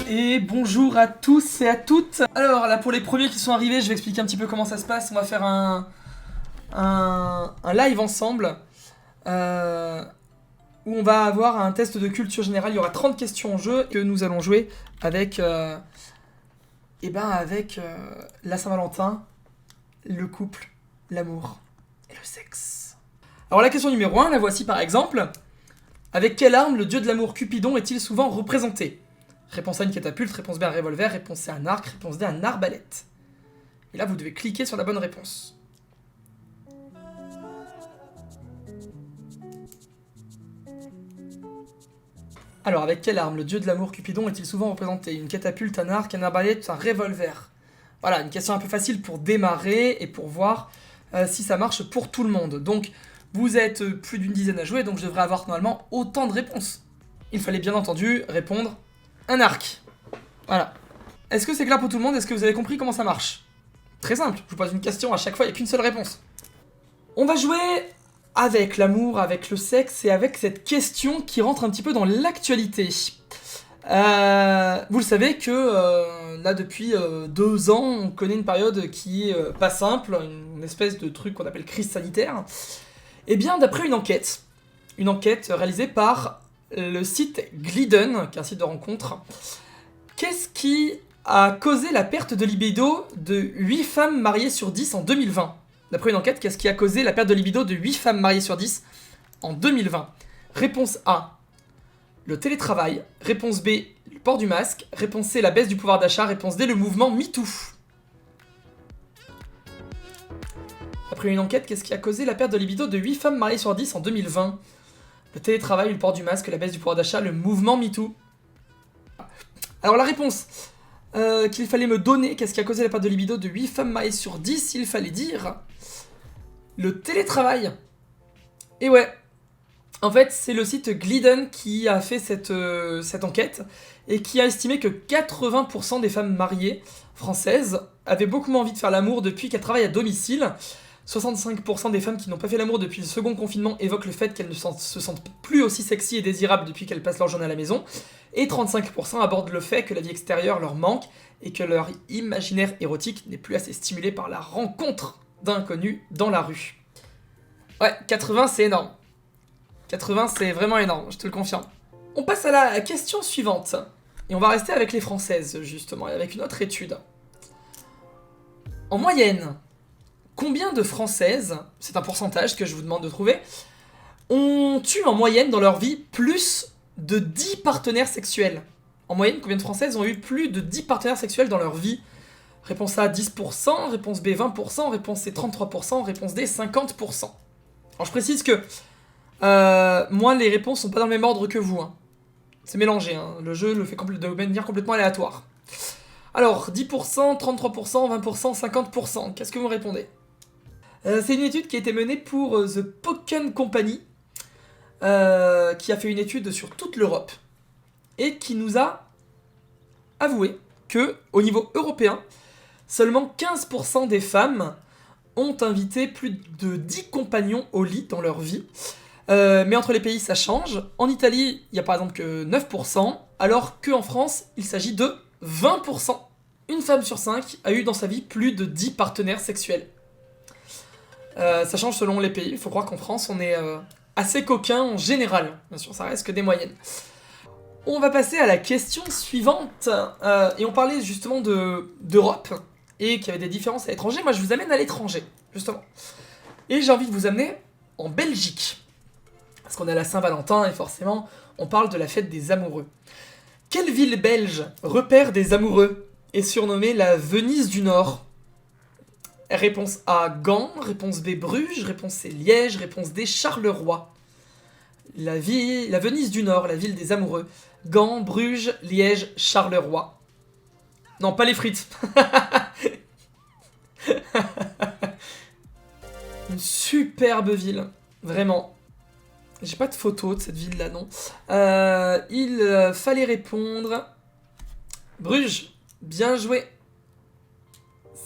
Et bonjour à tous et à toutes. Alors là pour les premiers qui sont arrivés, je vais expliquer un petit peu comment ça se passe. On va faire un live ensemble où on va avoir un test de culture générale. Il y aura 30 questions en jeu que nous allons jouer avec, la Saint-Valentin, le couple, l'amour et le sexe. Alors la question numéro 1, la voici par exemple. Avec quelle arme le dieu de l'amour Cupidon est-il souvent représenté? Réponse A, une catapulte. Réponse B, un revolver. Réponse C, un arc. Réponse D, un arbalète. Et là, vous devez cliquer sur la bonne réponse. Alors, avec quelle arme le dieu de l'amour Cupidon est-il souvent représenté? Une catapulte, un arc, un arbalète, un revolver. Voilà, une question un peu facile pour démarrer et pour voir si ça marche pour tout le monde. Donc, vous êtes plus d'une dizaine à jouer, donc je devrais avoir normalement autant de réponses. Il fallait bien entendu répondre un arc. Voilà. Est-ce que c'est clair pour tout le monde? Est-ce que vous avez compris comment ça marche? Très simple, je vous pose une question à chaque fois, il n'y a qu'une seule réponse. On va jouer avec l'amour, avec le sexe et avec cette question qui rentre un petit peu dans l'actualité. Vous le savez que là depuis 2 ans, on connaît une période qui est pas simple, une espèce de truc qu'on appelle crise sanitaire. Et bien d'après une enquête réalisée par le site Glidden, qui est un site de rencontre, qu'est-ce qui a causé la perte de libido de 8 femmes mariées sur 10 en 2020? D'après une enquête, qu'est-ce qui a causé la perte de libido de 8 femmes mariées sur 10 en 2020? Réponse A, le télétravail. Réponse B, le port du masque. Réponse C, la baisse du pouvoir d'achat. Réponse D, le mouvement MeToo. D'après une enquête, qu'est-ce qui a causé la perte de libido de 8 femmes mariées sur 10 en 2020? Le télétravail, le port du masque, la baisse du pouvoir d'achat, le mouvement MeToo. Alors la réponse qu'il fallait me donner, qu'est-ce qui a causé la perte de libido de 8 femmes mariées sur 10, il fallait dire le télétravail. Et ouais, en fait c'est le site Glidden qui a fait cette enquête et qui a estimé que 80% des femmes mariées françaises avaient beaucoup moins envie de faire l'amour depuis qu'elles travaillent à domicile. 65% des femmes qui n'ont pas fait l'amour depuis le second confinement évoquent le fait qu'elles ne se sentent plus aussi sexy et désirables depuis qu'elles passent leur journée à la maison. Et 35% abordent le fait que la vie extérieure leur manque et que leur imaginaire érotique n'est plus assez stimulé par la rencontre d'inconnus dans la rue. Ouais, 80 c'est énorme. 80 c'est vraiment énorme, je te le confirme. On passe à la question suivante. Et on va rester avec les françaises justement, et avec une autre étude. En moyenne, combien de Françaises, c'est un pourcentage que je vous demande de trouver, ont eu en moyenne dans leur vie plus de 10 partenaires sexuels? En moyenne, combien de Françaises ont eu plus de 10 partenaires sexuels dans leur vie? Réponse A, 10%, réponse B, 20%, réponse C, 33%, réponse D, 50%. Alors je précise que moi, les réponses sont pas dans le même ordre que vous. Hein. C'est mélangé, hein. Le jeu le fait de manière complètement aléatoire. Alors, 10%, 33%, 20%, 50%, qu'est-ce que vous répondez? C'est une étude qui a été menée pour The Poken Company, qui a fait une étude sur toute l'Europe, et qui nous a avoué que, au niveau européen, seulement 15% des femmes ont invité plus de 10 compagnons au lit dans leur vie. Mais entre les pays, ça change. En Italie, il n'y a par exemple que 9%, alors qu'en France, il s'agit de 20%. Une femme sur 5 a eu dans sa vie plus de 10 partenaires sexuels. Ça change selon les pays. Il faut croire qu'en France, on est assez coquin en général. Bien sûr, ça reste que des moyennes. On va passer à la question suivante. Et on parlait justement d'Europe et qu'il y avait des différences à l'étranger. Moi, je vous amène à l'étranger, justement. Et j'ai envie de vous amener en Belgique. Parce qu'on a la Saint-Valentin et forcément, on parle de la fête des amoureux. Quelle ville belge, repère des amoureux, est surnommée la Venise du Nord? Réponse A, Gand. Réponse B, Bruges. Réponse C, Liège. Réponse D, Charleroi. La Venise du Nord, la ville des amoureux. Gand, Bruges, Liège, Charleroi. Non, pas les frites. Une superbe ville, vraiment. J'ai pas de photo de cette ville-là, non. Il fallait répondre... Bruges, bien joué.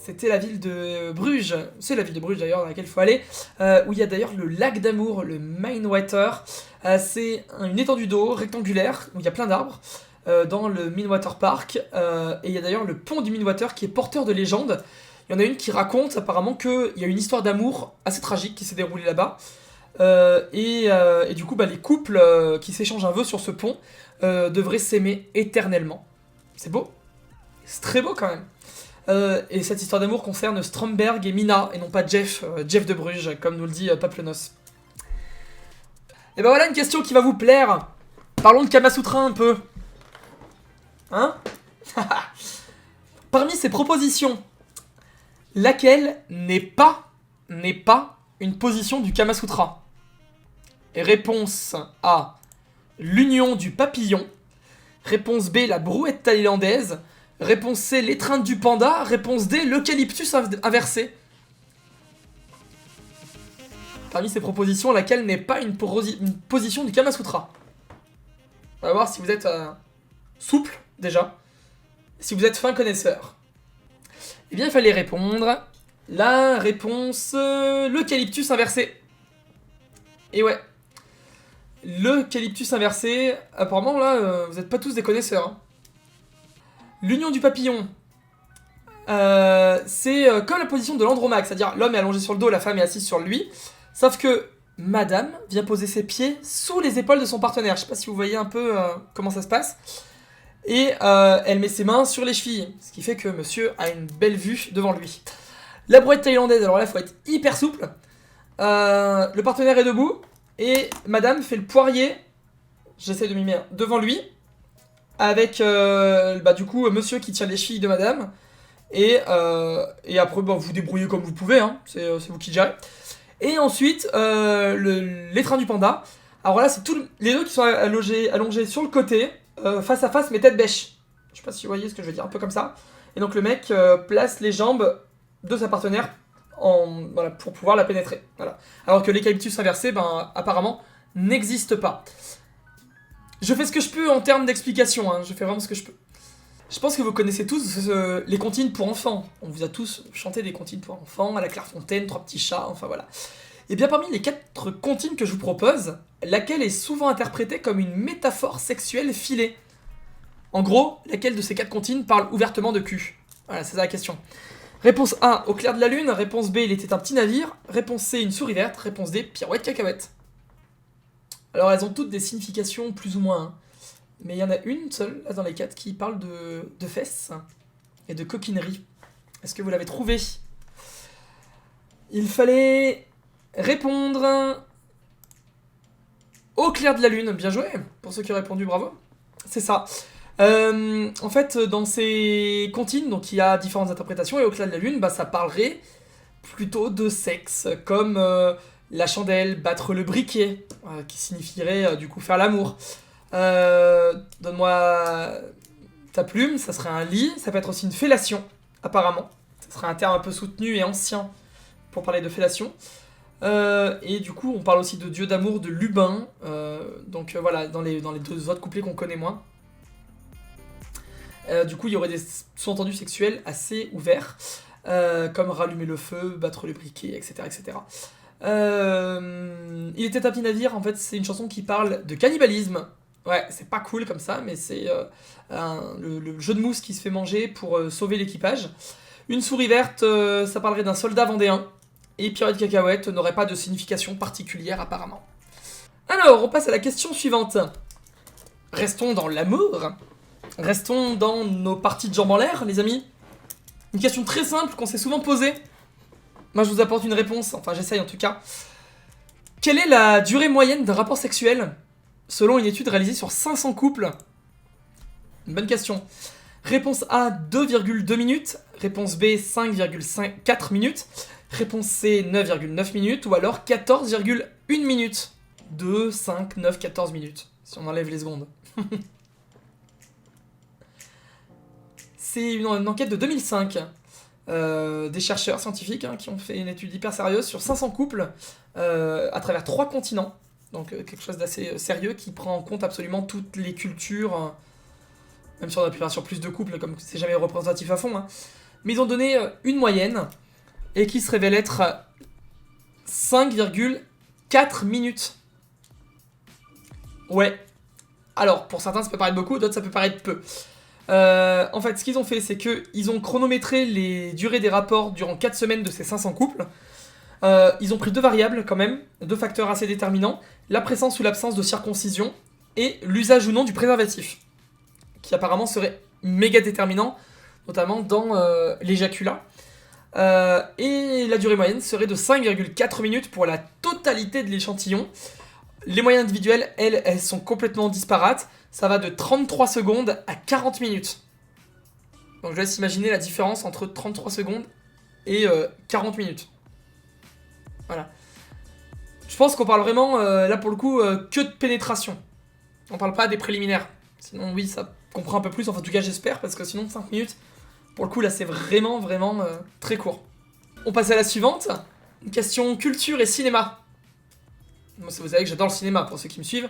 C'était la ville de Bruges, c'est la ville de Bruges d'ailleurs dans laquelle il faut aller, où il y a d'ailleurs le lac d'amour, le Main Water. C'est une étendue d'eau rectangulaire, où il y a plein d'arbres, dans le Minwater Park. Et il y a d'ailleurs le pont du Minwater qui est porteur de légendes. Il y en a une qui raconte apparemment qu'il y a une histoire d'amour assez tragique qui s'est déroulée là-bas. Et du coup, les couples qui s'échangent un vœu sur ce pont devraient s'aimer éternellement. C'est beau. C'est très beau quand même. Et cette histoire d'amour concerne Stromberg et Mina, et non pas Jeff de Bruges, comme nous le dit Paplenos. Et ben voilà une question qui va vous plaire. Parlons de Kamasutra un peu. Hein? Parmi ces propositions, laquelle n'est pas une position du Kamasutra? Réponse A, l'union du papillon. Réponse B, la brouette thaïlandaise. Réponse C, l'étreinte du panda. Réponse D, l'eucalyptus inversé. Parmi ces propositions, laquelle n'est pas une position du Kamasutra? On va voir si vous êtes souple, déjà. Si vous êtes fin connaisseur. Eh bien, il fallait répondre. La réponse, l'eucalyptus inversé. Et ouais. L'eucalyptus inversé, apparemment, là, vous n'êtes pas tous des connaisseurs. Hein. L'union du papillon, c'est comme la position de l'andromaque, c'est-à-dire l'homme est allongé sur le dos, la femme est assise sur lui, sauf que madame vient poser ses pieds sous les épaules de son partenaire. Je sais pas si vous voyez un peu comment ça se passe. Et elle met ses mains sur les chevilles, ce qui fait que monsieur a une belle vue devant lui. La brouette thaïlandaise, alors là, il faut être hyper souple. Le partenaire est debout, et madame fait le poirier, j'essaie de mimer, devant lui, avec du coup monsieur qui tient les chevilles de madame, et après vous débrouillez comme vous pouvez, hein, c'est vous qui gérez. Et ensuite, l'étreint du panda, alors là, c'est les deux qui sont allongés sur le côté, face à face, mais tête bêche. Je sais pas si vous voyez ce que je veux dire, un peu comme ça. Et donc le mec place les jambes de sa partenaire pour pouvoir la pénétrer. Voilà. Alors que l'eucalyptus inversé, apparemment, n'existe pas. Je fais ce que je peux en termes d'explication, hein, je fais vraiment ce que je peux. Je pense que vous connaissez tous les comptines pour enfants. On vous a tous chanté des comptines pour enfants, à la Clairefontaine, 3 petits chats, enfin voilà. Et bien parmi les 4 comptines que je vous propose, laquelle est souvent interprétée comme une métaphore sexuelle filée? En gros, laquelle de ces 4 comptines parle ouvertement de cul? Voilà, c'est ça la question. Réponse A, au clair de la lune. Réponse B, il était un petit navire. Réponse C, une souris verte. Réponse D, pirouette cacahuète. Alors elles ont toutes des significations plus ou moins, hein. Mais il y en a une seule, là dans les 4, qui parle de fesses et de coquinerie. Est-ce que vous l'avez trouvé? Il fallait répondre au clair de la lune. Bien joué, pour ceux qui ont répondu, bravo. C'est ça. En fait, dans ces comptines, donc il y a différentes interprétations, et au clair de la lune, ça parlerait plutôt de sexe, comme la chandelle, battre le briquet, qui signifierait du coup faire l'amour. Donne-moi ta plume, ça serait un lit, ça peut être aussi une fellation, apparemment. Ça serait un terme un peu soutenu et ancien pour parler de fellation. Et du coup, on parle aussi de dieu d'amour, de Lubin. Donc voilà, dans les 2 autres couplets qu'on connaît moins. Du coup, il y aurait des sous-entendus sexuels assez ouverts, comme rallumer le feu, battre le briquet, etc. etc. Il était un petit navire, en fait, c'est une chanson qui parle de cannibalisme. Ouais, c'est pas cool comme ça, mais c'est le jeu de mousse qui se fait manger pour sauver l'équipage. Une souris verte, ça parlerait d'un soldat vendéen. Et pirouette cacahuète n'aurait pas de signification particulière apparemment. Alors, on passe à la question suivante. Restons dans l'amour. Restons dans nos parties de jambes en l'air, les amis. Une question très simple qu'on s'est souvent posée. Moi, je vous apporte une réponse, enfin j'essaye en tout cas. Quelle est la durée moyenne d'un rapport sexuel selon une étude réalisée sur 500 couples? Une bonne question. Réponse A, 2,2 minutes. Réponse B, 5,4 minutes. Réponse C, 9,9 minutes. Ou alors 14,1 minutes. 2, 5, 9, 14 minutes. Si on enlève les secondes. C'est une enquête de 2005. Des chercheurs scientifiques qui ont fait une étude hyper sérieuse sur 500 couples à travers 3 continents. Donc quelque chose d'assez sérieux qui prend en compte absolument toutes les cultures, même si on appuie sur plus de couples, comme c'est jamais représentatif à fond. Hein. Mais ils ont donné une moyenne, et qui se révèle être 5,4 minutes. Ouais. Alors, pour certains, ça peut paraître beaucoup, d'autres, ça peut paraître peu. En fait, ce qu'ils ont fait, c'est qu'ils ont chronométré les durées des rapports durant 4 semaines de ces 500 couples. Ils ont pris 2 variables, quand même, 2 facteurs assez déterminants, la présence ou l'absence de circoncision et l'usage ou non du préservatif, qui apparemment serait méga déterminant, notamment dans l'éjaculat. Et la durée moyenne serait de 5,4 minutes pour la totalité de l'échantillon. Les moyennes individuelles, elles sont complètement disparates. Ça va de 33 secondes à 40 minutes. Donc je laisse imaginer la différence entre 33 secondes et 40 minutes. Voilà. Je pense qu'on parle vraiment, là pour le coup, que de pénétration. On parle pas des préliminaires. Sinon oui, ça comprend un peu plus, enfin en tout cas j'espère, parce que sinon 5 minutes, pour le coup là c'est vraiment très court. On passe à la suivante. Une question culture et cinéma. Moi, vous savez que j'adore le cinéma, pour ceux qui me suivent.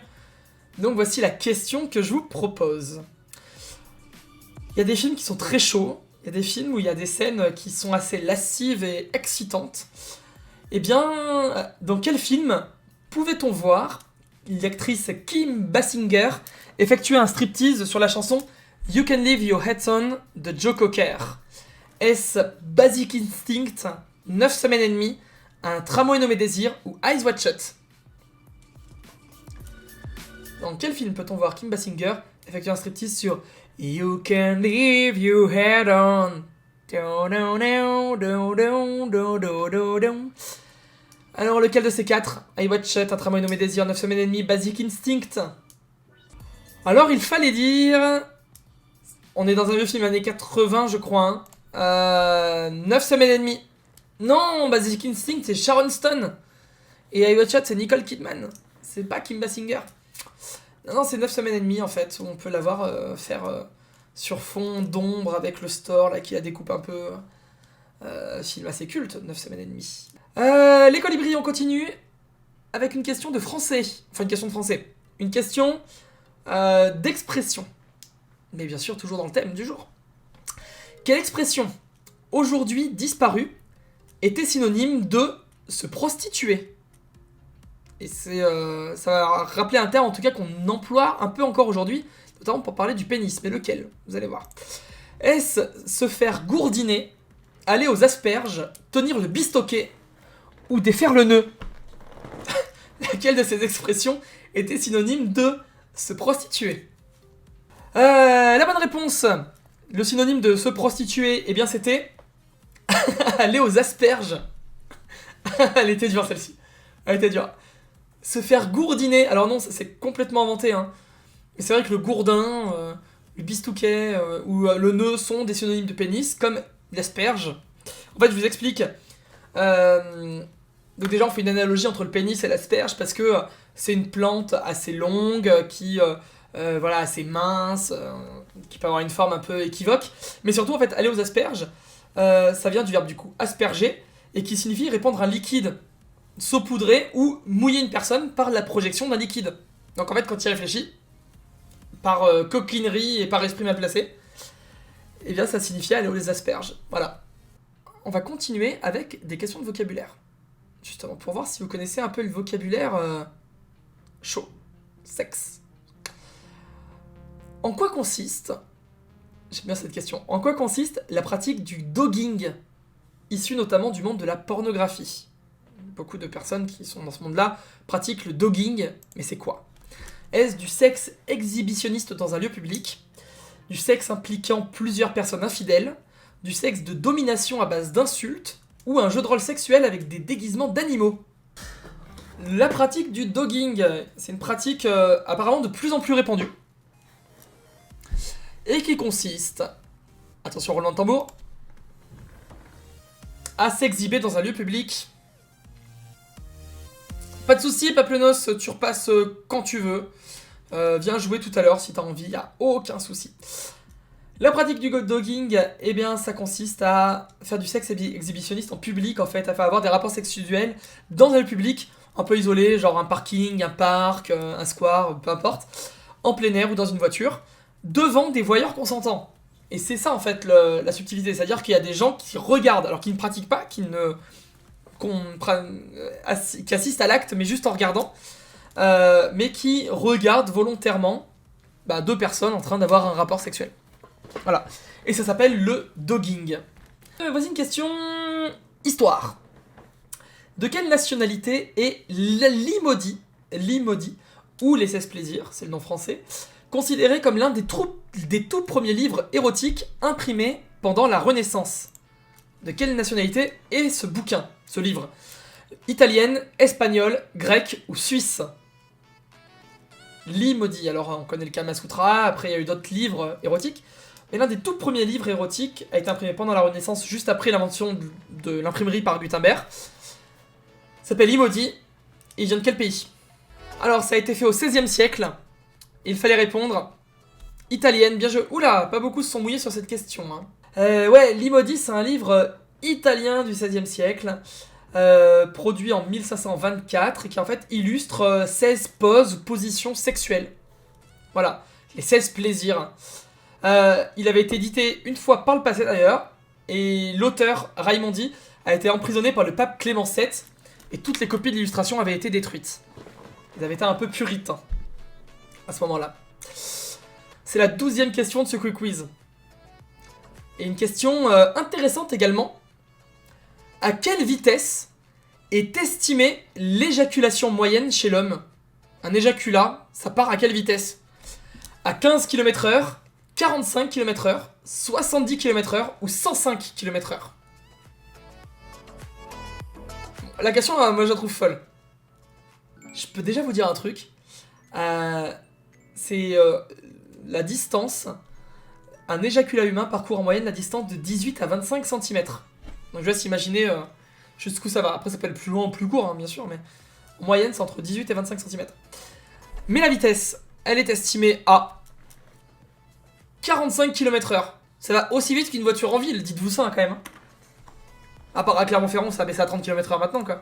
Donc voici la question que je vous propose. Il y a des films qui sont très chauds, il y a des films où il y a des scènes qui sont assez lascives et excitantes. Eh bien, dans quel film pouvait-on voir l'actrice Kim Basinger effectuer un striptease sur la chanson You Can Leave Your Head On de Joe Cocker? Est-ce Basic Instinct, 9 semaines et demie, Un tramway nommé Désir ou Eyes Wide Shut? Dans quel film peut-on voir Kim Basinger effectuer un striptease sur You Can Leave Your Head On? Alors, lequel de ces 4? Eyes Wide Shut, Un tramway nommé Désir, 9 semaines et demie, Basic Instinct. Alors, il fallait dire... On est dans un vieux film années 80, je crois. 9 semaines et demie. Non, Basic Instinct, c'est Sharon Stone. Et Eyes Wide Shut, c'est Nicole Kidman. C'est pas Kim Basinger. Non, c'est 9 semaines et demie, en fait, où on peut la voir faire sur fond d'ombre avec le store, là, qui la découpe un peu. Film assez culte, 9 semaines et demie. Les colibris, on continue avec une question de français. Enfin, une question de français. Une question d'expression. Mais bien sûr, toujours dans le thème du jour. Quelle expression, aujourd'hui disparue, était synonyme de se prostituer? Et ça va rappeler un terme, en tout cas, qu'on emploie un peu encore aujourd'hui, notamment pour parler du pénis. Mais lequel? Vous allez voir. Est-ce se faire gourdiner, aller aux asperges, tenir le bistoquet ou défaire le nœud? Laquelle de ces expressions était synonyme de se prostituer? La bonne réponse, le synonyme de se prostituer, eh bien c'était aller aux asperges. Elle était dure celle-ci. Elle était dure. Se faire gourdiner, alors non, c'est complètement inventé, hein. Mais c'est vrai que le gourdin, le bistouquet ou le nœud sont des synonymes de pénis, comme l'asperge. En fait, je vous explique. Donc déjà, on fait une analogie entre le pénis et l'asperge parce que c'est une plante assez longue qui, voilà, assez mince, qui peut avoir une forme un peu équivoque. Mais surtout, en fait, aller aux asperges, ça vient du verbe du coup asperger et qui signifie répandre un liquide, saupoudrer ou mouiller une personne par la projection d'un liquide. Donc en fait, quand il réfléchit, par coquinerie et par esprit mal placé, eh bien ça signifiait aller aux asperges. Voilà. On va continuer avec des questions de vocabulaire. Justement, pour voir si vous connaissez un peu le vocabulaire chaud, sexe. En quoi consiste, j'aime bien cette question, en quoi consiste la pratique du dogging, issue notamment du monde de la pornographie? Beaucoup de personnes qui sont dans ce monde-là pratiquent le dogging, mais c'est quoi? Est-ce du sexe exhibitionniste dans un lieu public? Du sexe impliquant plusieurs personnes infidèles? Du sexe de domination à base d'insultes? Ou un jeu de rôle sexuel avec des déguisements d'animaux? La pratique du dogging, c'est une pratique apparemment de plus en plus répandue. Et qui consiste, attention roulement de tambour, à s'exhiber dans un lieu public. Pas de soucis, Paplenos, tu repasses quand tu veux. Viens jouer tout à l'heure si t'as envie, y a aucun souci. La pratique du dogging, eh bien, ça consiste à faire du sexe exhibitionniste en public, en fait, à faire avoir des rapports sexuels dans un lieu public, un peu isolé, genre un parking, un parc, un square, peu importe, en plein air ou dans une voiture, devant des voyeurs consentants. Et c'est ça, en fait, la subtilité, c'est-à-dire qu'il y a des gens qui regardent, alors qu'ils ne pratiquent pas, qui assistent à l'acte, mais juste en regardant, mais qui regardent volontairement deux personnes en train d'avoir un rapport sexuel. Voilà. Et ça s'appelle le dogging. Voici une question... Histoire. De quelle nationalité est l'Imodi, ou les 16 plaisirs, c'est le nom français, considéré comme l'un des tout premiers livres érotiques imprimés pendant la Renaissance? De quelle nationalité est ce bouquin, ce livre? Italienne, espagnole, grecque ou suisse? L'Imodi, alors on connaît le Kama Sutra, après il y a eu d'autres livres érotiques, mais l'un des tout premiers livres érotiques a été imprimé pendant la Renaissance, juste après l'invention de l'imprimerie par Gutenberg. S'appelle Imodi, et il vient de quel pays? Alors ça a été fait au XVIe siècle, et il fallait répondre italienne, bien joué. Oula, pas beaucoup se sont mouillés sur cette question. Hein. Ouais, l'Imodi c'est un livre italien du XVIe siècle, produit en 1524, et qui en fait illustre 16 poses ou positions sexuelles. Voilà, les 16 plaisirs. Il avait été édité une fois par le passé d'ailleurs, et l'auteur, Raimondi, a été emprisonné par le pape Clément VII, et toutes les copies de l'illustration avaient été détruites. Ils avaient été un peu puritains à ce moment-là. C'est la 12e question de ce quick quiz. Et une question intéressante également. À quelle vitesse est estimée l'éjaculation moyenne chez l'homme? Un éjaculat, ça part à quelle vitesse? À 15 km/h, 45 km/h, 70 km/h ou 105 km/h? La question, moi je la trouve folle. Je peux déjà vous dire un truc. C'est la distance. Un éjaculat humain parcourt en moyenne la distance de 18 à 25 cm. Donc je laisse imaginer jusqu'où ça va. Après ça peut être plus loin ou plus court, hein, bien sûr, mais en moyenne c'est entre 18 et 25 cm. Mais la vitesse, elle est estimée à 45 km/h. Ça va aussi vite qu'une voiture en ville, dites-vous ça hein, quand même. À part à Clermont-Ferrand, ça a baissé à 30 km/h maintenant, quoi.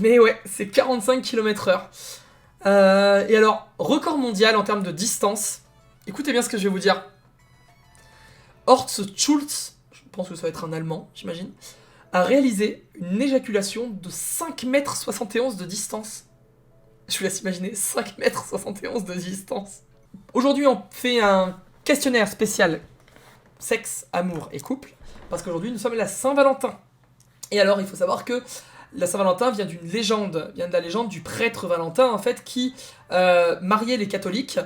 Mais ouais, c'est 45 km/h. Et alors, record mondial en termes de distance. Écoutez bien ce que je vais vous dire. Horst Schulz, je pense que ça va être un Allemand, j'imagine, a réalisé une éjaculation de 5,71 m de distance. Je vous laisse imaginer, 5,71 m de distance. Aujourd'hui, on fait un questionnaire spécial sexe, amour et couple, parce qu'aujourd'hui, nous sommes la Saint-Valentin. Et alors, il faut savoir que la Saint-Valentin vient d'une légende, vient de la légende du prêtre Valentin, en fait, qui mariait les catholiques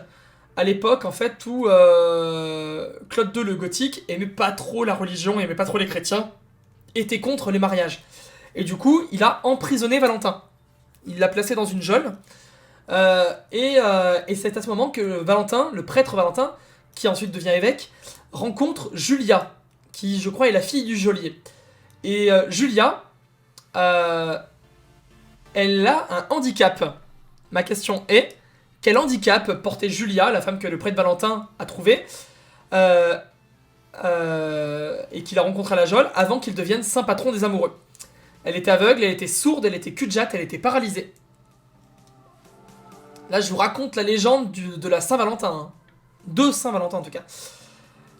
à l'époque, en fait, où Claude II le Gothique aimait pas trop la religion, aimait pas trop les chrétiens, était contre les mariages. Et du coup, il a emprisonné Valentin. Il l'a placé dans une geôle. Et c'est à ce moment que Valentin, le prêtre Valentin, qui ensuite devient évêque, rencontre Julia, qui, je crois, est la fille du geôlier. Et Julia, elle a un handicap. Ma question est, quel handicap portait Julia, la femme que le prêtre Valentin a trouvée, et qu'il a rencontré à la geôle, avant qu'il devienne saint patron des amoureux? Elle était aveugle, elle était sourde, elle était cul-de-jatte, elle était paralysée. Là, je vous raconte la légende de la Saint-Valentin. Hein. De Saint-Valentin, en tout cas.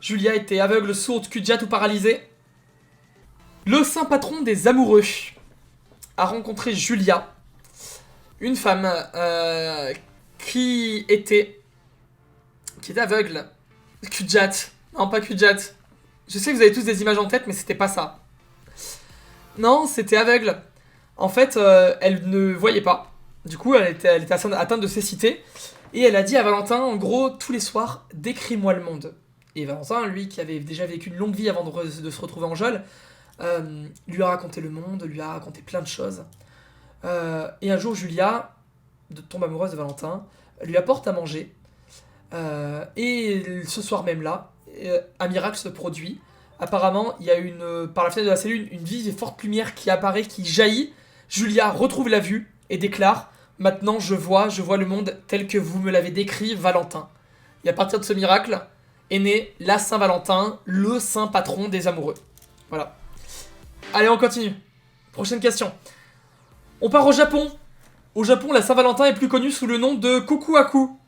Julia était aveugle, sourde, cul-de-jatte ou paralysée. Le saint patron des amoureux a rencontré Julia, une femme qui était aveugle, cul-de-jatte. Non, pas cul-de-jatte. Je sais que vous avez tous des images en tête, mais c'était pas ça. Non, c'était aveugle. En fait, elle ne voyait pas. Du coup, elle était atteinte de cécité. Et elle a dit à Valentin, en gros, tous les soirs, décris-moi le monde. Et Valentin, lui, qui avait déjà vécu une longue vie avant de se retrouver en geôle, lui a raconté le monde, lui a raconté plein de choses. Et un jour, Julia tombe amoureuse de Valentin, lui apporte à manger. Et ce soir même là, un miracle se produit. Apparemment, il y a par la fenêtre de la cellule une vive et forte lumière qui apparaît, qui jaillit. Julia retrouve la vue et déclare: maintenant je vois le monde tel que vous me l'avez décrit, Valentin. Et à partir de ce miracle est né la Saint-Valentin, le saint patron des amoureux. Voilà. Allez, on continue. Prochaine question. On part au Japon. Au Japon, la Saint-Valentin est plus connue sous le nom de Kokuaku.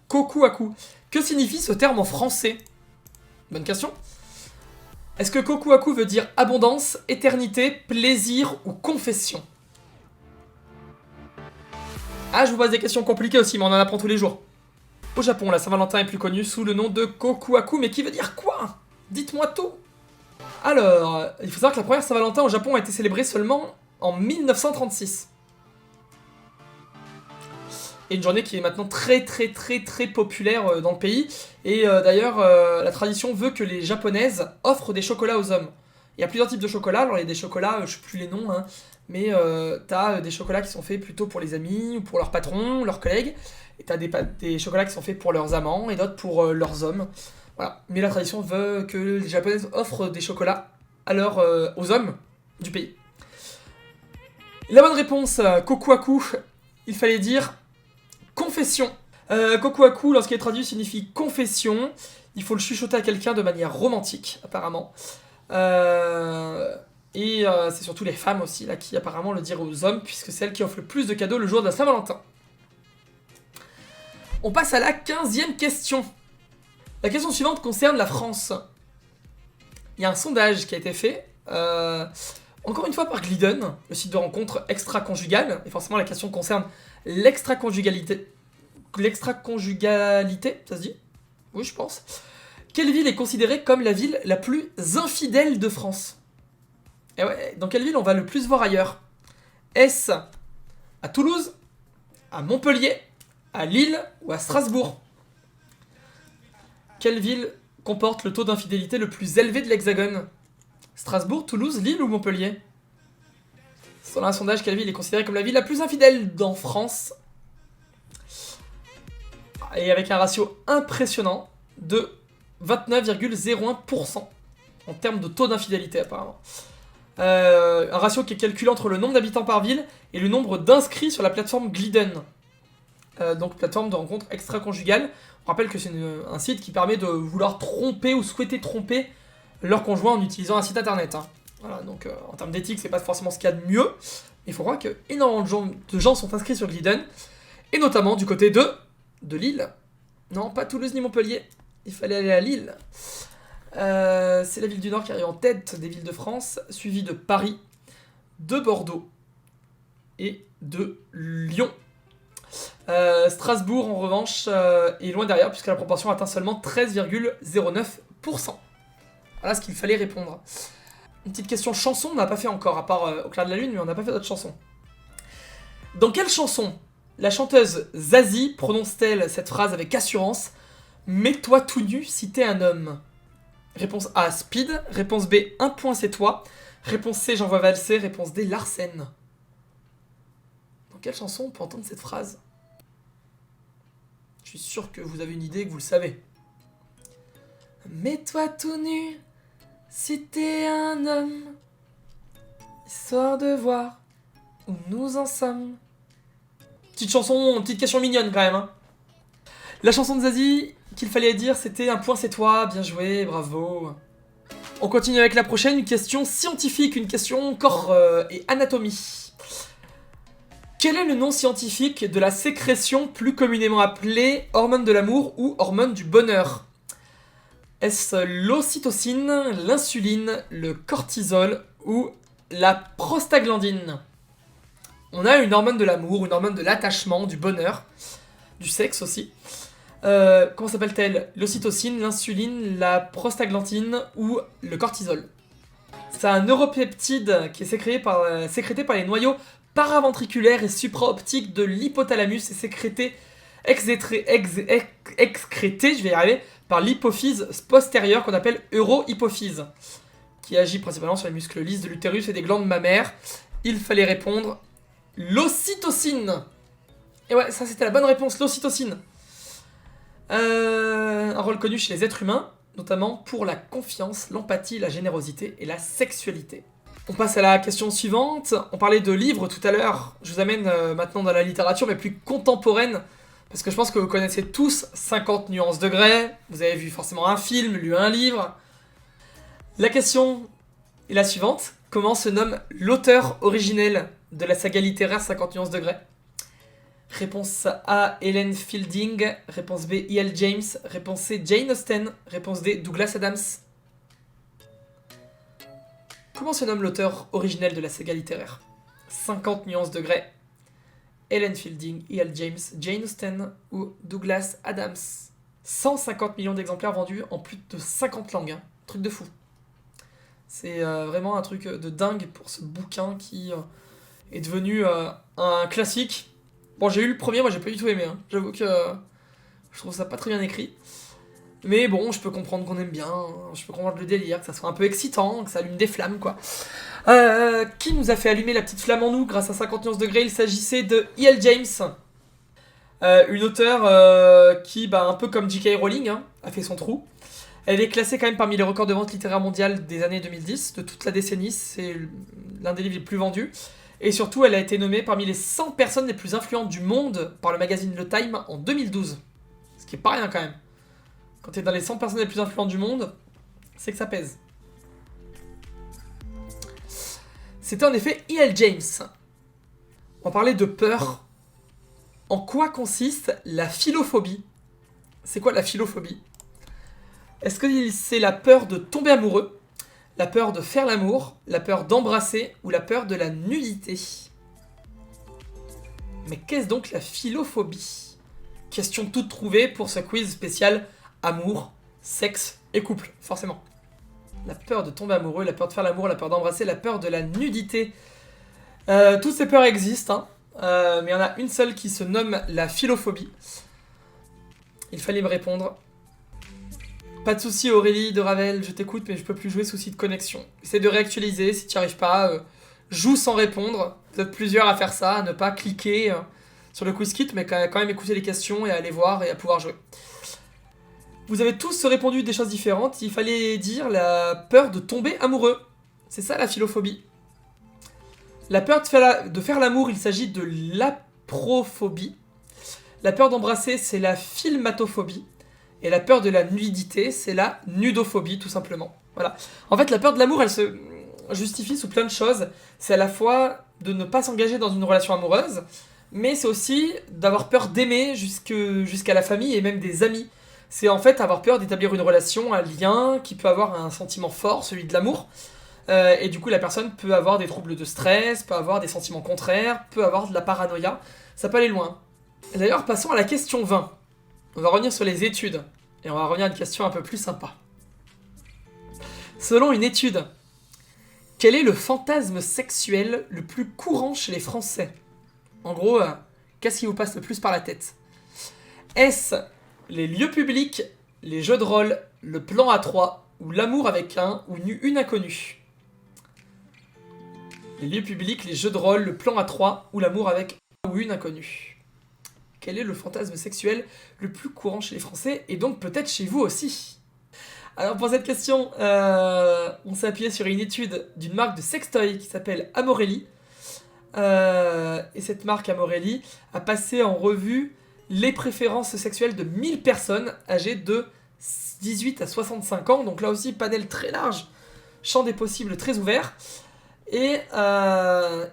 Kokuaku. Que signifie ce terme en français? Bonne question. Est-ce que Kokuaku veut dire abondance, éternité, plaisir ou confession? Ah, je vous pose des questions compliquées aussi, mais on en apprend tous les jours. Au Japon, la Saint-Valentin est plus connue sous le nom de Kokuaku, mais qui veut dire quoi? Dites-moi tout. Alors, il faut savoir que la première Saint-Valentin au Japon a été célébrée seulement en 1936. Et une journée qui est maintenant très populaire dans le pays. Et d'ailleurs, la tradition veut que les japonaises offrent des chocolats aux hommes. Il y a plusieurs types de chocolats, alors il y a des chocolats, je sais plus les noms, hein, mais t'as des chocolats qui sont faits plutôt pour les amis, ou pour leurs patrons, leurs collègues, et t'as des chocolats qui sont faits pour leurs amants, et d'autres pour leurs hommes. Voilà. Mais la tradition veut que les japonaises offrent des chocolats aux hommes du pays. La bonne réponse, Kokuaku, il fallait dire confession. Kokuaku, lorsqu'il est traduit, signifie confession. Il faut le chuchoter à quelqu'un de manière romantique, apparemment. C'est surtout les femmes aussi là qui apparemment le dirent aux hommes, puisque c'est elles qui offrent le plus de cadeaux le jour de la Saint-Valentin. On passe à la 15e question. La question suivante concerne la France. Il y a un sondage qui a été fait, encore une fois par Glidden, le site de rencontre extra-conjugale, et forcément la question concerne l'extra-conjugalité. L'extra-conjugalité, ça se dit? Oui, je pense. Quelle ville est considérée comme la ville la plus infidèle de France? Et ouais, dans quelle ville on va le plus voir ailleurs? Est-ce à Toulouse, à Montpellier, à Lille ou à Strasbourg? Quelle ville comporte le taux d'infidélité le plus élevé de l'Hexagone? Strasbourg, Toulouse, Lille ou Montpellier? Selon un sondage, quelle ville est considérée comme la ville la plus infidèle en France? Et avec un ratio impressionnant de 29,01% en termes de taux d'infidélité apparemment. Un ratio qui est calculé entre le nombre d'habitants par ville et le nombre d'inscrits sur la plateforme Glidden. Donc plateforme de rencontre extra-conjugale. On rappelle que c'est un site qui permet de vouloir tromper ou souhaiter tromper leur conjoint en utilisant un site internet. Hein. Voilà, donc en termes d'éthique, c'est pas forcément ce qu'il y a de mieux. Mais il faut voir que énormément de gens sont inscrits sur Glidden. Et notamment du côté de Lille. Non, pas Toulouse ni Montpellier. Il fallait aller à Lille. C'est la ville du Nord qui arrive en tête des villes de France, suivie de Paris, de Bordeaux et de Lyon. Strasbourg, en revanche, est loin derrière, puisque la proportion atteint seulement 13,09%. Voilà ce qu'il fallait répondre. Une petite question chanson, on n'a pas fait encore, à part Au clair de la lune, mais on n'a pas fait d'autres chansons. Dans quelle chanson la chanteuse Zazie prononce-t-elle cette phrase avec assurance: « Mets-toi tout nu si t'es un homme ». Réponse A, Speed. Réponse B, Un point c'est toi. Réponse C, J'envoie valser. Réponse D, Larsen. Dans quelle chanson on peut entendre cette phrase? Je suis sûr que vous avez une idée et que vous le savez. Mets-toi tout nu si t'es un homme, histoire de voir où nous en sommes. Petite chanson, petite question mignonne quand même. Hein. La chanson de Zazie qu'il fallait dire, c'était Un point c'est toi, bien joué, bravo. On continue avec la prochaine, une question scientifique, une question corps et anatomie. Quel est le nom scientifique de la sécrétion plus communément appelée hormone de l'amour ou hormone du bonheur? Est-ce l'ocytocine, l'insuline, le cortisol ou la prostaglandine? On a une hormone de l'amour, une hormone de l'attachement, du bonheur, du sexe aussi. Comment s'appelle-t-elle? L'ocytocine, l'insuline, la prostaglandine ou le cortisol? C'est un neuropeptide qui est sécrété par les noyaux paraventriculaires et supraoptiques de l'hypothalamus et excrété, je vais y arriver, par l'hypophyse postérieure qu'on appelle eurohypophyse, qui agit principalement sur les muscles lisses de l'utérus et des glandes mammaires. Il fallait répondre l'ocytocine. Et ouais, ça c'était la bonne réponse, l'ocytocine. Un rôle connu chez les êtres humains, notamment pour la confiance, l'empathie, la générosité et la sexualité. On passe à la question suivante. On parlait de livres tout à l'heure. Je vous amène maintenant dans la littérature, mais plus contemporaine, parce que je pense que vous connaissez tous 50 nuances de Grey. Vous avez vu forcément un film, lu un livre. La question est la suivante. Comment se nomme l'auteur originel de la saga littéraire 50 nuances de Grey? Réponse A, Helen Fielding. Réponse B, E.L. James. Réponse C, Jane Austen. Réponse D, Douglas Adams. Comment se nomme l'auteur originel de la saga littéraire 50 nuances de Grey? Ellen Fielding, E.L. James, Jane Austen ou Douglas Adams. 150 millions d'exemplaires vendus en plus de 50 langues. Hein. Truc de fou. C'est vraiment un truc de dingue pour ce bouquin qui est devenu un classique. Bon, j'ai eu le premier, moi j'ai pas du tout aimé. Hein. J'avoue que je trouve ça pas très bien écrit. Mais bon, je peux comprendre qu'on aime bien, hein. Je peux comprendre le délire, que ça soit un peu excitant, que ça allume des flammes, quoi. Qui nous a fait allumer la petite flamme en nous grâce à 51 degrés? Il s'agissait de E.L. James, une auteure qui, un peu comme J.K. Rowling, hein, a fait son trou. Elle est classée quand même parmi les records de vente littéraire mondiale des années 2010, de toute la décennie, c'est l'un des livres les plus vendus. Et surtout, elle a été nommée parmi les 100 personnes les plus influentes du monde par le magazine Le Time en 2012. Ce qui est pas rien quand même. Quand t'es dans les 100 personnes les plus influentes du monde, c'est que ça pèse. C'était en effet E.L. James. On va parler de peur. En quoi consiste la philophobie? C'est quoi la philophobie? Est-ce que c'est la peur de tomber amoureux, la peur de faire l'amour, la peur d'embrasser ou la peur de la nudité? Mais qu'est-ce donc la philophobie? Question toute trouvée pour ce quiz spécial amour, sexe et couple, forcément. La peur de tomber amoureux, la peur de faire l'amour, la peur d'embrasser, la peur de la nudité. Toutes ces peurs existent, hein, mais il y en a une seule qui se nomme la philophobie. Il fallait me répondre. Pas de soucis Aurélie de Ravel, je t'écoute, mais je peux plus jouer, souci de connexion. Essaie de réactualiser, si tu n'y arrives pas, joue sans répondre. Vous êtes plusieurs à faire ça, à ne pas cliquer sur le quiz kit, mais quand même écouter les questions et à aller voir et à pouvoir jouer. Vous avez tous répondu des choses différentes. Il fallait dire la peur de tomber amoureux. C'est ça la philophobie. La peur de faire l'amour, il s'agit de l'aprophobie. La peur d'embrasser, c'est la filmatophobie. Et la peur de la nudité, c'est la nudophobie, tout simplement. Voilà. En fait, la peur de l'amour, elle se justifie sous plein de choses. C'est à la fois de ne pas s'engager dans une relation amoureuse, mais c'est aussi d'avoir peur d'aimer jusqu'à la famille et même des amis. C'est en fait avoir peur d'établir une relation, un lien qui peut avoir un sentiment fort, celui de l'amour. Et du coup, la personne peut avoir des troubles de stress, peut avoir des sentiments contraires, peut avoir de la paranoïa. Ça peut aller loin. Et d'ailleurs, passons à la question 20. On va revenir sur les études. Et on va revenir à une question un peu plus sympa. Selon une étude, quel est le fantasme sexuel le plus courant chez les Français? En gros, qu'est-ce qui vous passe le plus par la tête? Est-ce les lieux publics, les jeux de rôle, le plan à 3 ou l'amour avec un ou une inconnue? Les lieux publics, les jeux de rôle, le plan à 3 ou l'amour avec un ou une inconnue. Quel est le fantasme sexuel le plus courant chez les Français et donc peut-être chez vous aussi? Alors pour cette question, on s'est appuyé sur une étude d'une marque de sextoy qui s'appelle Amorelli. Et cette marque Amorelli a passé en revue les préférences sexuelles de 1000 personnes âgées de 18 à 65 ans. Donc là aussi, panel très large, champ des possibles très ouvert. Et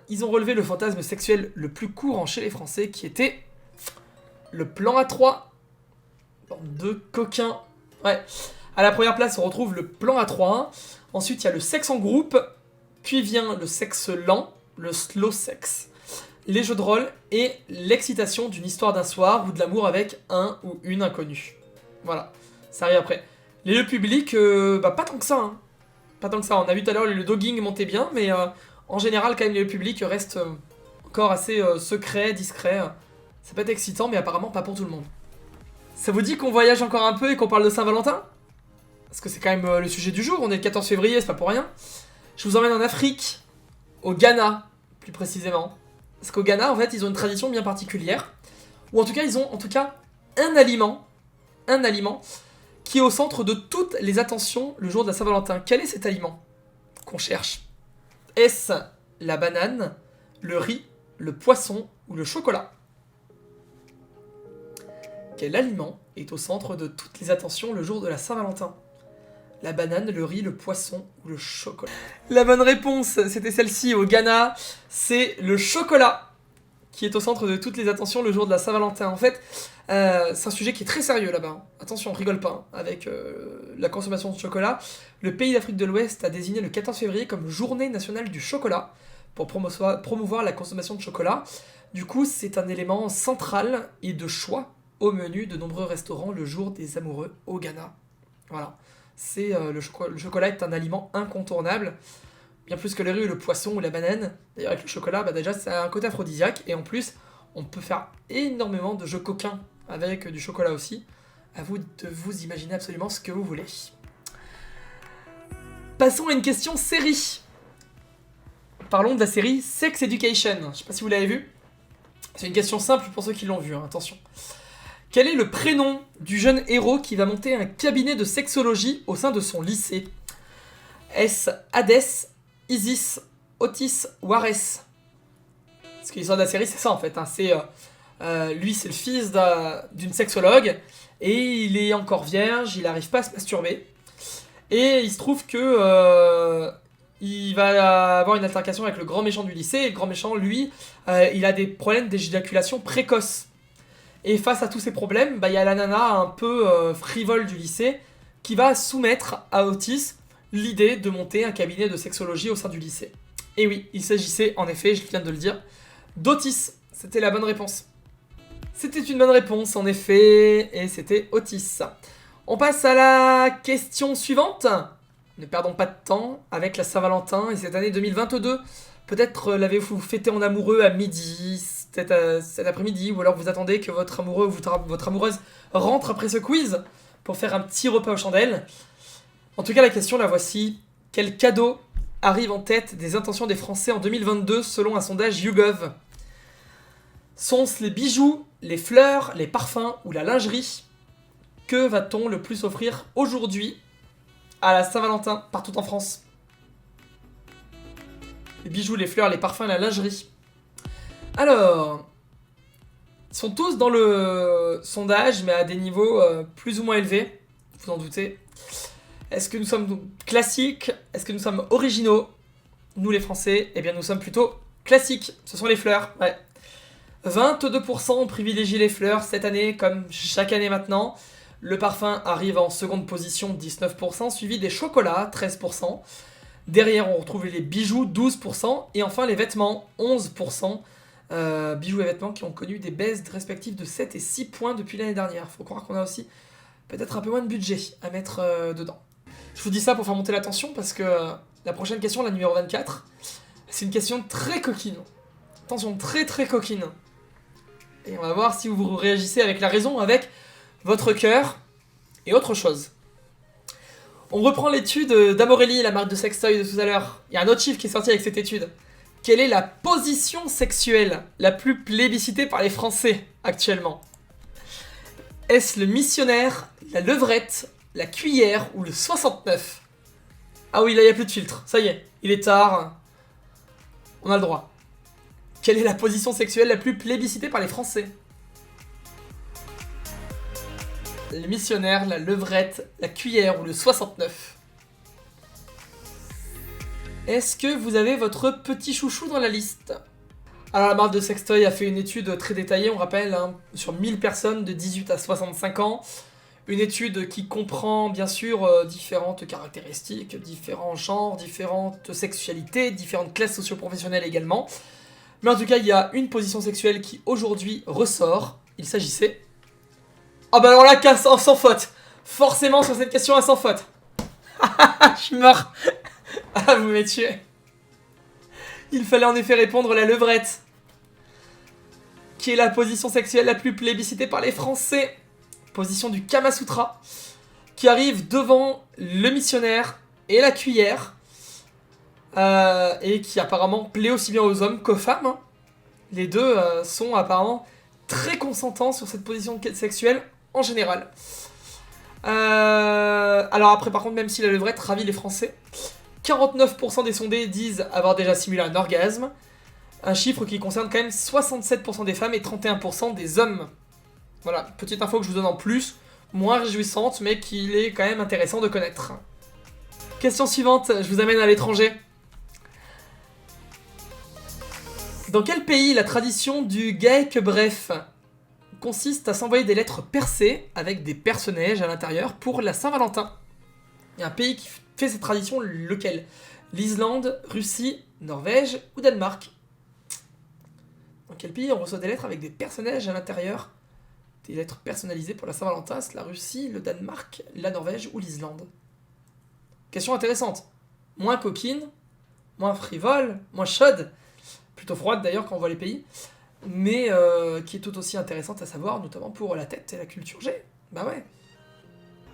ils ont relevé le fantasme sexuel le plus courant chez les Français qui était le plan à 3. Bande de coquins. Ouais. À la première place, on retrouve le plan à 3. Ensuite, il y a le sexe en groupe. Puis vient le sexe lent, le slow sex, les jeux de rôle et l'excitation d'une histoire d'un soir ou de l'amour avec un ou une inconnue. Voilà, ça arrive après. Les lieux publics, pas tant que ça. Hein. Pas tant que ça. On a vu tout à l'heure le dogging montait bien, mais en général, quand même, les lieux publics restent encore assez secrets, discrets. Ça peut être excitant, mais apparemment pas pour tout le monde. Ça vous dit qu'on voyage encore un peu et qu'on parle de Saint-Valentin? Parce que c'est quand même le sujet du jour, on est le 14 février, c'est pas pour rien. Je vous emmène en Afrique, au Ghana, plus précisément. Parce qu'au Ghana, en fait, ils ont une tradition bien particulière. Ou en tout cas, ils ont un aliment qui est au centre de toutes les attentions le jour de la Saint-Valentin. Quel est cet aliment qu'on cherche? Est-ce la banane, le riz, le poisson ou le chocolat? Quel aliment est au centre de toutes les attentions le jour de la Saint-Valentin? La banane, le riz, le poisson ou le chocolat? La bonne réponse, c'était celle-ci au Ghana, c'est le chocolat qui est au centre de toutes les attentions le jour de la Saint-Valentin. En fait, c'est un sujet qui est très sérieux là-bas. Attention, on rigole pas avec la consommation de chocolat. Le pays d'Afrique de l'Ouest a désigné le 14 février comme journée nationale du chocolat pour promouvoir la consommation de chocolat. Du coup, c'est un élément central et de choix au menu de nombreux restaurants le jour des amoureux au Ghana. Voilà. Le chocolat est un aliment incontournable, bien plus que le riz ou le poisson ou la banane. D'ailleurs, avec le chocolat, déjà, c'est un côté aphrodisiaque. Et en plus, on peut faire énormément de jeux coquins avec du chocolat aussi. À vous de vous imaginer absolument ce que vous voulez. Passons à une question série. Parlons de la série Sex Education. Je sais pas si vous l'avez vu. C'est une question simple pour ceux qui l'ont vu, attention. Quel est le prénom du jeune héros qui va monter un cabinet de sexologie au sein de son lycée? Est-ce Hadès, Isis, Otis ou Ares? Parce que l'histoire de la série, c'est ça en fait. Lui, c'est le fils d'une sexologue et il est encore vierge, il n'arrive pas à se masturber. Et il se trouve que il va avoir une altercation avec le grand méchant du lycée. Et le grand méchant, lui, il a des problèmes d'éjaculation précoce. Et face à tous ces problèmes, il y a la nana un peu frivole du lycée qui va soumettre à Otis l'idée de monter un cabinet de sexologie au sein du lycée. Et oui, il s'agissait, en effet, je viens de le dire, d'Otis. C'était la bonne réponse. C'était une bonne réponse, en effet, et c'était Otis. On passe à la question suivante. Ne perdons pas de temps avec la Saint-Valentin et cette année 2022. Peut-être l'avez-vous fêté en amoureux à midi, cet après-midi, ou alors vous attendez que votre amoureux ou votre amoureuse rentre après ce quiz pour faire un petit repas aux chandelles. En tout cas, la question, la voici. Quel cadeau arrive en tête des intentions des Français en 2022 selon un sondage YouGov? Sont-ce les bijoux, les fleurs, les parfums ou la lingerie? Que va-t-on le plus offrir aujourd'hui à la Saint-Valentin partout en France? Les bijoux, les fleurs, les parfums, la lingerie. Alors, ils sont tous dans le sondage, mais à des niveaux plus ou moins élevés, vous en doutez. Est-ce que nous sommes classiques? Est-ce que nous sommes originaux? Nous les Français, eh bien nous sommes plutôt classiques. Ce sont les fleurs, ouais. 22% ont privilégié les fleurs cette année, comme chaque année maintenant. Le parfum arrive en seconde position, 19%, suivi des chocolats, 13%. Derrière, on retrouve les bijoux, 12%. Et enfin, les vêtements, 11%. Bijoux et vêtements qui ont connu des baisses respectives de 7 et 6 points depuis l'année dernière. Faut croire qu'on a aussi peut-être un peu moins de budget à mettre dedans. Je vous dis ça pour faire monter la tension parce que la prochaine question, la numéro 24, c'est une question très coquine. Attention, très très coquine. Et on va voir si vous réagissez avec la raison, avec votre cœur et autre chose. On reprend l'étude d'Amorelli, la marque de sextoy de tout à l'heure. Il y a un autre chiffre qui est sorti avec cette étude. Quelle est la position sexuelle la plus plébiscitée par les Français actuellement? Est-ce le missionnaire, la levrette, la cuillère ou le 69? Ah oui, là il n'y a plus de filtre. Ça y est, il est tard. On a le droit. Quelle est la position sexuelle la plus plébiscitée par les Français? Le missionnaire, la levrette, la cuillère ou le 69? Est-ce que vous avez votre petit chouchou dans la liste? Alors la marque de sextoy a fait une étude très détaillée, on rappelle, sur 1000 personnes de 18 à 65 ans. Une étude qui comprend bien sûr différentes caractéristiques, différents genres, différentes sexualités, différentes classes socio-professionnelles également. Mais en tout cas, il y a une position sexuelle qui aujourd'hui ressort. Il s'agissait... Ah bah alors là, sans faute. Forcément sur cette question, à sans faute. Je suis mort. Ah, vous m'avez tué. Il fallait en effet répondre la levrette. Qui est la position sexuelle la plus plébiscitée par les Français. Position du Kama Sutra. Qui arrive devant le missionnaire et la cuillère. Et qui apparemment plaît aussi bien aux hommes qu'aux femmes. Hein. Les deux sont apparemment très consentants sur cette position sexuelle en général. Alors après par contre, même si la levrette ravit les Français, 49% des sondés disent avoir déjà simulé un orgasme. Un chiffre qui concerne quand même 67% des femmes et 31% des hommes. Voilà, petite info que je vous donne en plus, moins réjouissante mais qu'il est quand même intéressant de connaître. Question suivante, je vous amène à l'étranger. Dans quel pays la tradition du Gaek Bref consiste à s'envoyer des lettres percées avec des perce-neige à l'intérieur pour la Saint-Valentin? Il y a un pays qui fait cette tradition, lequel? L'Islande, Russie, Norvège ou Danemark? Dans quel pays on reçoit des lettres avec des personnages à l'intérieur? Des lettres personnalisées pour la Saint-Valentin, c'est la Russie, le Danemark, la Norvège ou l'Islande? Question intéressante. Moins coquine, moins frivole, moins chaude, plutôt froide d'ailleurs quand on voit les pays, mais qui est tout aussi intéressante à savoir, notamment pour la tête et la culture G. Bah ouais.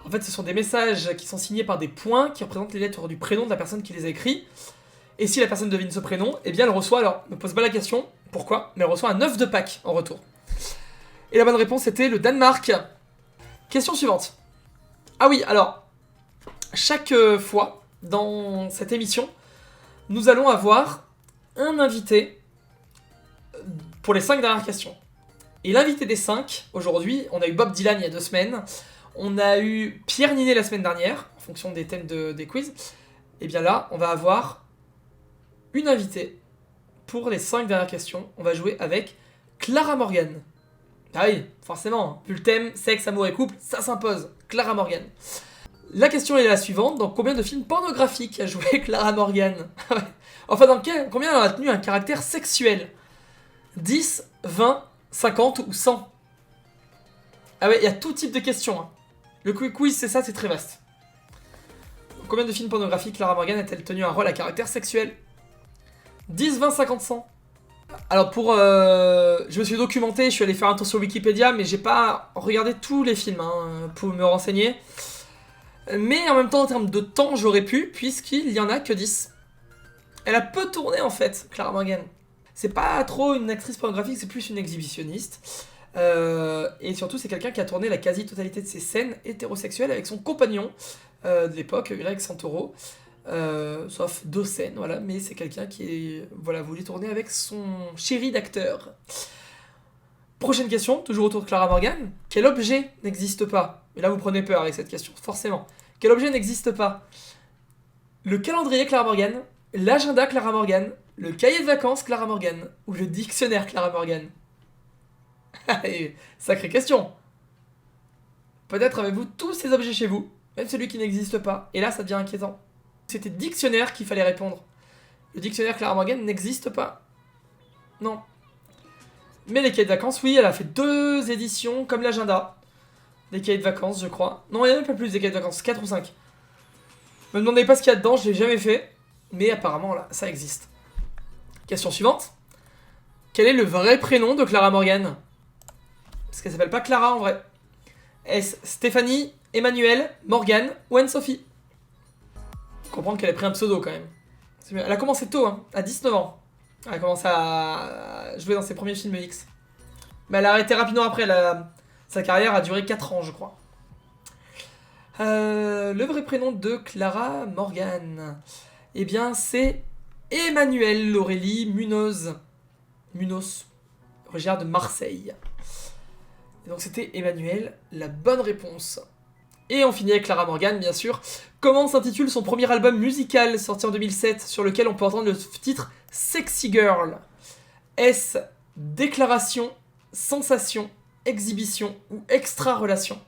En fait, ce sont des messages qui sont signés par des points qui représentent les lettres du prénom de la personne qui les a écrits. Et si la personne devine ce prénom, eh bien elle reçoit, alors, ne me pose pas la question, pourquoi, mais elle reçoit un œuf de Pâques en retour. Et la bonne réponse était le Danemark. Question suivante. Ah oui, alors, chaque fois, dans cette émission, nous allons avoir un invité pour les 5 dernières questions. Et l'invité des 5, aujourd'hui, on a eu Bob Dylan il y a 2 semaines, on a eu Pierre Ninet la semaine dernière, en fonction des thèmes des quiz. Et bien là, on va avoir une invitée pour les 5 dernières questions. On va jouer avec Clara Morgan. Ah oui, forcément, vu le thème, sexe, amour et couple, ça s'impose. Clara Morgan. La question est la suivante, dans combien de films pornographiques a joué Clara Morgan? Enfin, combien elle a tenu un caractère sexuel? 10, 20, 50 ou 100? Ah ouais, il y a tout type de questions. Hein. Le quiz, c'est ça, c'est très vaste. Dans combien de films pornographiques Clara Morgan a-t-elle tenu un rôle à caractère sexuel? 10, 20, 50, 100. Alors je me suis documenté, je suis allé faire un tour sur Wikipédia, mais j'ai pas regardé tous les films pour me renseigner. Mais en même temps, en termes de temps, j'aurais pu, puisqu'il y en a que 10. Elle a peu tourné en fait, Clara Morgan. C'est pas trop une actrice pornographique, c'est plus une exhibitionniste. Et surtout, c'est quelqu'un qui a tourné la quasi-totalité de ses scènes hétérosexuelles avec son compagnon de l'époque, Greg Santoro. Sauf 2 scènes, voilà, mais c'est quelqu'un qui voulait tourner avec son chéri d'acteur. Prochaine question, toujours autour de Clara Morgan. Quel objet n'existe pas? Et là, vous prenez peur avec cette question, forcément. Quel objet n'existe pas? Le calendrier Clara Morgan, l'agenda Clara Morgan, le cahier de vacances Clara Morgan ou le dictionnaire Clara Morgan? Sacrée question. Peut-être avez-vous tous ces objets chez vous, même celui qui n'existe pas, et là, ça devient inquiétant. C'était dictionnaire qu'il fallait répondre. Le dictionnaire Clara Morgan n'existe pas. Non. Mais les cahiers de vacances, oui, elle a fait 2 éditions comme l'agenda. Des cahiers de vacances, je crois. Non, il y a même pas plus des cahiers de vacances, 4 ou 5. Me demandez pas ce qu'il y a dedans, je l'ai jamais fait. Mais apparemment, là, ça existe. Question suivante. Quel est le vrai prénom de Clara Morgan? Parce qu'elle s'appelle pas Clara en vrai. Est-ce Stéphanie, Emmanuel, Morgan ou Anne-Sophie? Faut comprendre qu'elle a pris un pseudo quand même. Elle a commencé tôt, hein, à 19 ans. Elle a commencé à jouer dans ses premiers films X. Mais elle a arrêté rapidement après. Sa carrière a duré 4 ans, je crois. Le vrai prénom de Clara Morgan, eh bien, c'est Emmanuel Aurélie Munoz. Munoz, originaire de Marseille. Et donc c'était Emmanuel, la bonne réponse. Et on finit avec Clara Morgan, bien sûr. Comment s'intitule son premier album musical sorti en 2007, sur lequel on peut entendre le titre Sexy Girl? Est-ce déclaration, sensation, exhibition ou extra-relation?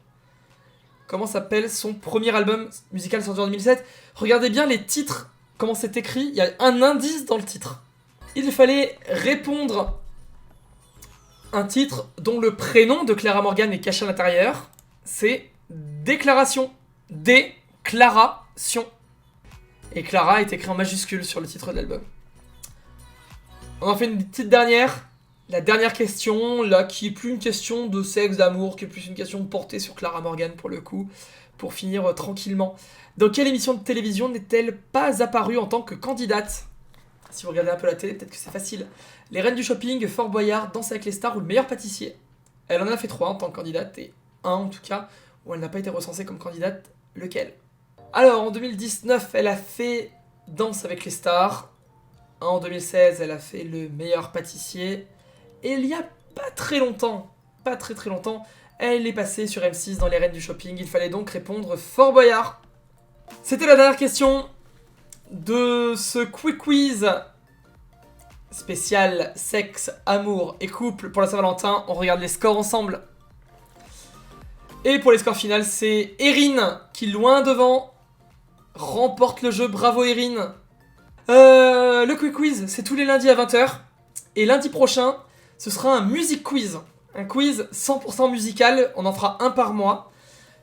Comment s'appelle son premier album musical sorti en 2007? Regardez bien les titres, comment c'est écrit, il y a un indice dans le titre. Il fallait répondre un titre dont le prénom de Clara Morgan est caché à l'intérieur. C'est déclaration. Déclaration. Et Clara est écrit en majuscule sur le titre de l'album. On en fait une petite dernière. La dernière question, là, qui est plus une question de sexe, d'amour, qui est plus une question portée sur Clara Morgan, pour le coup, pour finir tranquillement. Dans quelle émission de télévision n'est-elle pas apparue en tant que candidate? Si vous regardez un peu la télé, peut-être que c'est facile. Les Reines du Shopping, Fort Boyard, Danse avec les stars ou Le Meilleur Pâtissier? Elle en a fait 3 en tant que candidate, et 1 en tout cas, où elle n'a pas été recensée comme candidate. Lequel? Alors, en 2019, elle a fait Danse avec les stars. En 2016, elle a fait Le Meilleur Pâtissier. Et il y a pas très longtemps, elle est passée sur M6 dans Les Reines du Shopping. Il fallait donc répondre Fort Boyard. C'était la dernière question de ce quick quiz spécial sexe, amour et couple pour la Saint-Valentin. On regarde les scores ensemble. Et pour les scores finales, c'est Erin qui, loin devant, remporte le jeu. Bravo Erin. Le quick quiz, c'est tous les lundis à 20 h. Et lundi prochain, ce sera un music quiz. Un quiz 100% musical, on en fera un par mois.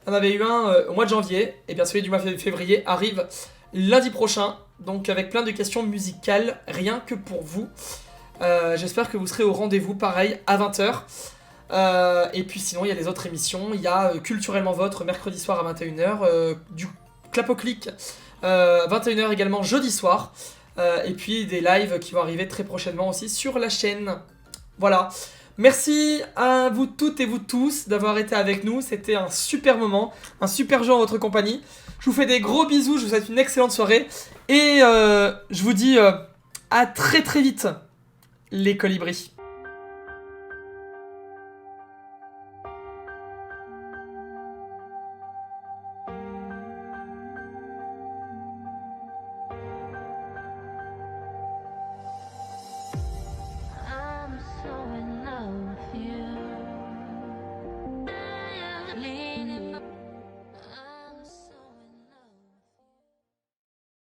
Il y en avait eu un au mois de janvier, et bien celui du mois de février arrive lundi prochain. Donc avec plein de questions musicales, rien que pour vous. J'espère que vous serez au rendez-vous, pareil, à 20h. Et puis sinon, il y a les autres émissions. Il y a Culturellement Votre, mercredi soir à 21h. Du Clap au clic, 21h également, jeudi soir. Et puis des lives qui vont arriver très prochainement aussi sur la chaîne. Voilà. Merci à vous toutes et vous tous d'avoir été avec nous. C'était un super moment, un super jeu en votre compagnie. Je vous fais des gros bisous, je vous souhaite une excellente soirée. Et je vous dis à très très vite, les colibris. I'm so in love with you. Leaning